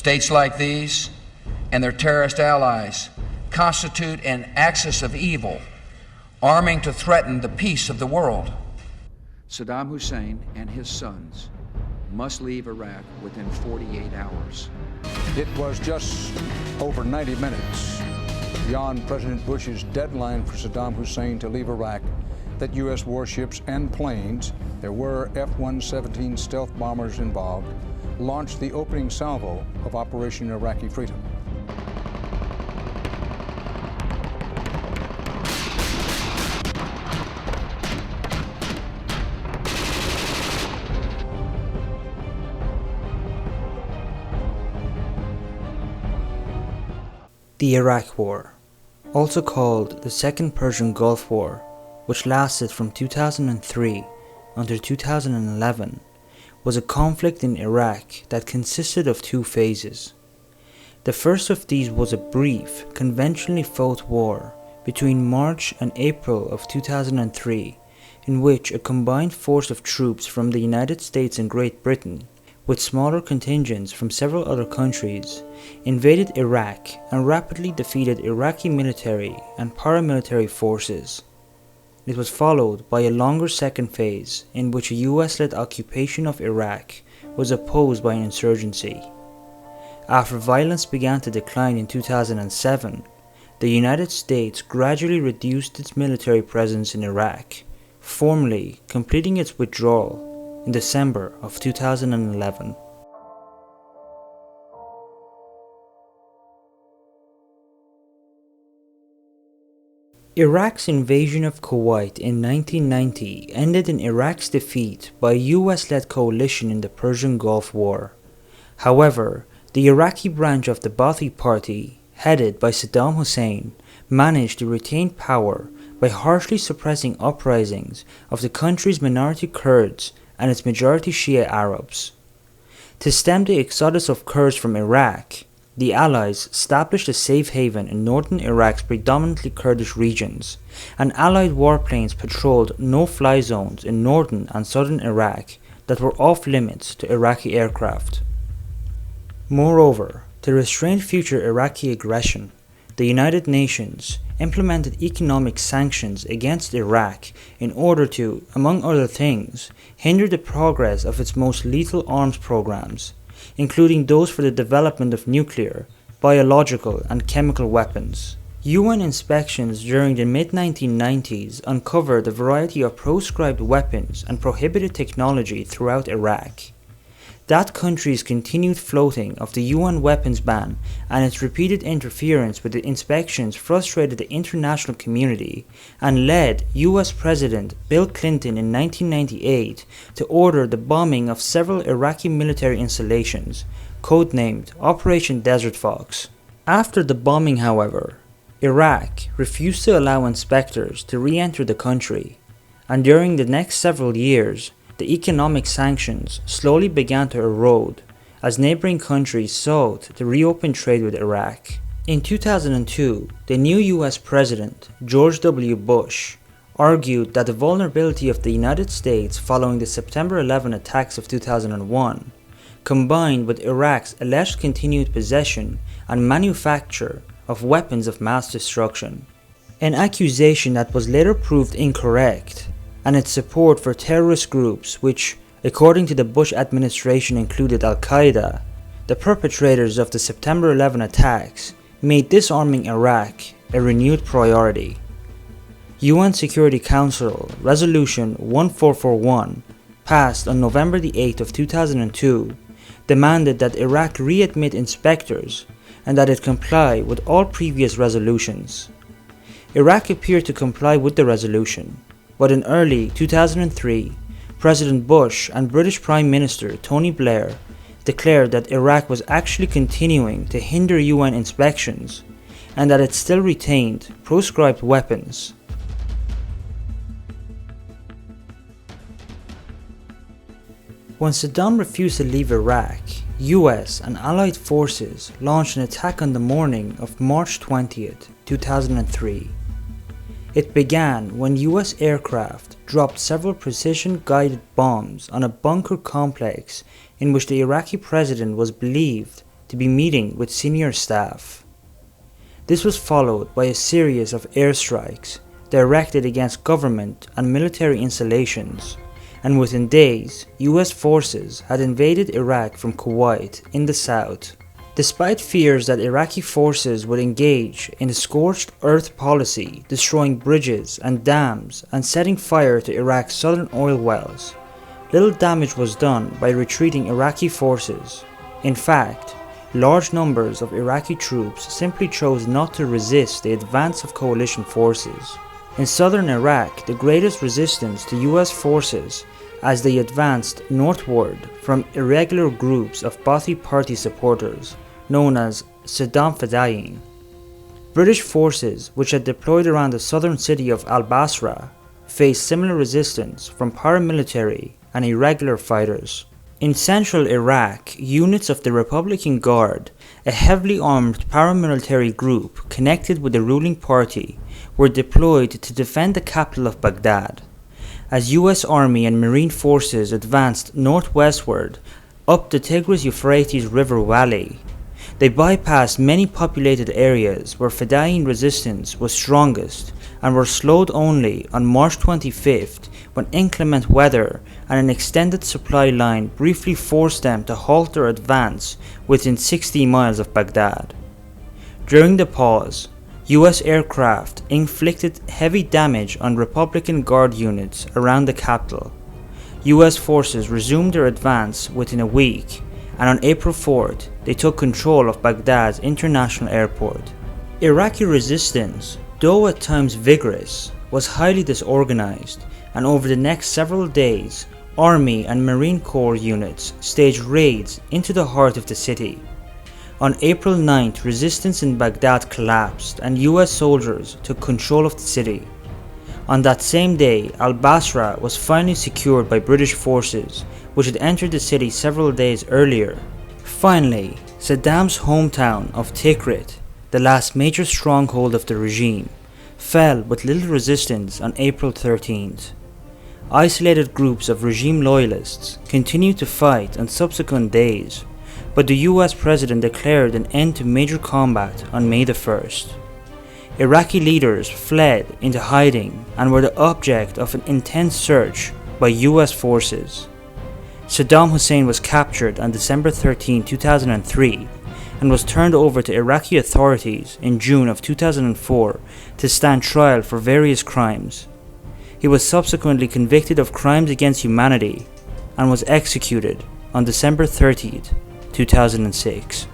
States like these and their terrorist allies constitute an axis of evil, arming to threaten the peace of the world. Saddam Hussein and his sons must leave Iraq within 48 hours. It was just over 90 minutes beyond President Bush's deadline for Saddam Hussein to leave Iraq that U.S. warships and planes, there were F-117 stealth bombers involved, launched the opening salvo of Operation Iraqi Freedom. The Iraq War, also called the Second Persian Gulf War, which lasted from 2003 until 2011, was a conflict in Iraq that consisted of two phases. The first of these was a brief, conventionally fought war between March and April of 2003, in which a combined force of troops from the United States and Great Britain, with smaller contingents from several other countries, invaded Iraq and rapidly defeated Iraqi military and paramilitary forces. It was followed by a longer second phase in which a US-led occupation of Iraq was opposed by an insurgency. After violence began to decline in 2007, the United States gradually reduced its military presence in Iraq, formally completing its withdrawal in December of 2011. Iraq's invasion of Kuwait in 1990 ended in Iraq's defeat by a US-led coalition in the Persian Gulf War. However, the Iraqi branch of the Ba'athi Party, headed by Saddam Hussein, managed to retain power by harshly suppressing uprisings of the country's minority Kurds and its majority Shia Arabs. To stem the exodus of Kurds from Iraq, the Allies established a safe haven in northern Iraq's predominantly Kurdish regions, and Allied warplanes patrolled no-fly zones in northern and southern Iraq that were off-limits to Iraqi aircraft. Moreover, to restrain future Iraqi aggression, the United Nations implemented economic sanctions against Iraq in order to, among other things, hinder the progress of its most lethal arms programs, including those for the development of nuclear, biological, and chemical weapons. UN inspections during the mid-1990s uncovered a variety of proscribed weapons and prohibited technology throughout Iraq. That country's continued floating of the UN weapons ban and its repeated interference with the inspections frustrated the international community and led US President Bill Clinton in 1998 to order the bombing of several Iraqi military installations, codenamed Operation Desert Fox. After the bombing, however, Iraq refused to allow inspectors to re-enter the country, and during the next several years, the economic sanctions slowly began to erode as neighboring countries sought to reopen trade with Iraq. In 2002, the new US President, George W. Bush, argued that the vulnerability of the United States following the September 11 attacks of 2001, combined with Iraq's alleged continued possession and manufacture of weapons of mass destruction, an accusation that was later proved incorrect, and its support for terrorist groups which, according to the Bush administration, included Al-Qaeda, the perpetrators of the September 11 attacks, made disarming Iraq a renewed priority. UN Security Council Resolution 1441, passed on November 8 of 2002, demanded that Iraq readmit inspectors and that it comply with all previous resolutions. Iraq appeared to comply with the resolution, but in early 2003, President Bush and British Prime Minister Tony Blair declared that Iraq was actually continuing to hinder UN inspections and that it still retained proscribed weapons. When Saddam refused to leave Iraq, US and Allied forces launched an attack on the morning of March 20, 2003. It began when US aircraft dropped several precision-guided bombs on a bunker complex in which the Iraqi president was believed to be meeting with senior staff. This was followed by a series of airstrikes directed against government and military installations, and within days, US forces had invaded Iraq from Kuwait in the south. Despite fears that Iraqi forces would engage in a scorched earth policy, destroying bridges and dams and setting fire to Iraq's southern oil wells, little damage was done by retreating Iraqi forces. In fact, large numbers of Iraqi troops simply chose not to resist the advance of coalition forces. In southern Iraq, the greatest resistance to US forces as they advanced northward from irregular groups of Ba'athi Party supporters known as Saddam Fedayeen. British forces, which had deployed around the southern city of al-Basra, faced similar resistance from paramilitary and irregular fighters. In central Iraq, units of the Republican Guard, a heavily armed paramilitary group connected with the ruling party, were deployed to defend the capital of Baghdad. As US Army and Marine forces advanced northwestward up the Tigris-Euphrates River Valley, they bypassed many populated areas where Fedayeen resistance was strongest and were slowed only on March 25th when inclement weather and an extended supply line briefly forced them to halt their advance within 60 miles of Baghdad. During the pause, US aircraft inflicted heavy damage on Republican Guard units around the capital. US forces resumed their advance within a week, and on April 4th, they took control of Baghdad's international airport. Iraqi resistance, though at times vigorous, was highly disorganized, and over the next several days, Army and Marine Corps units staged raids into the heart of the city. On April 9th, resistance in Baghdad collapsed and US soldiers took control of the city. On that same day, al-Basra was finally secured by British forces, which had entered the city several days earlier. Finally, Saddam's hometown of Tikrit, the last major stronghold of the regime, fell with little resistance on April 13th. Isolated groups of regime loyalists continued to fight on subsequent days, but the US president declared an end to major combat on May the 1st. Iraqi leaders fled into hiding and were the object of an intense search by US forces. Saddam Hussein was captured on December 13, 2003 and was turned over to Iraqi authorities in June of 2004 to stand trial for various crimes. He was subsequently convicted of crimes against humanity and was executed on December 30, 2006.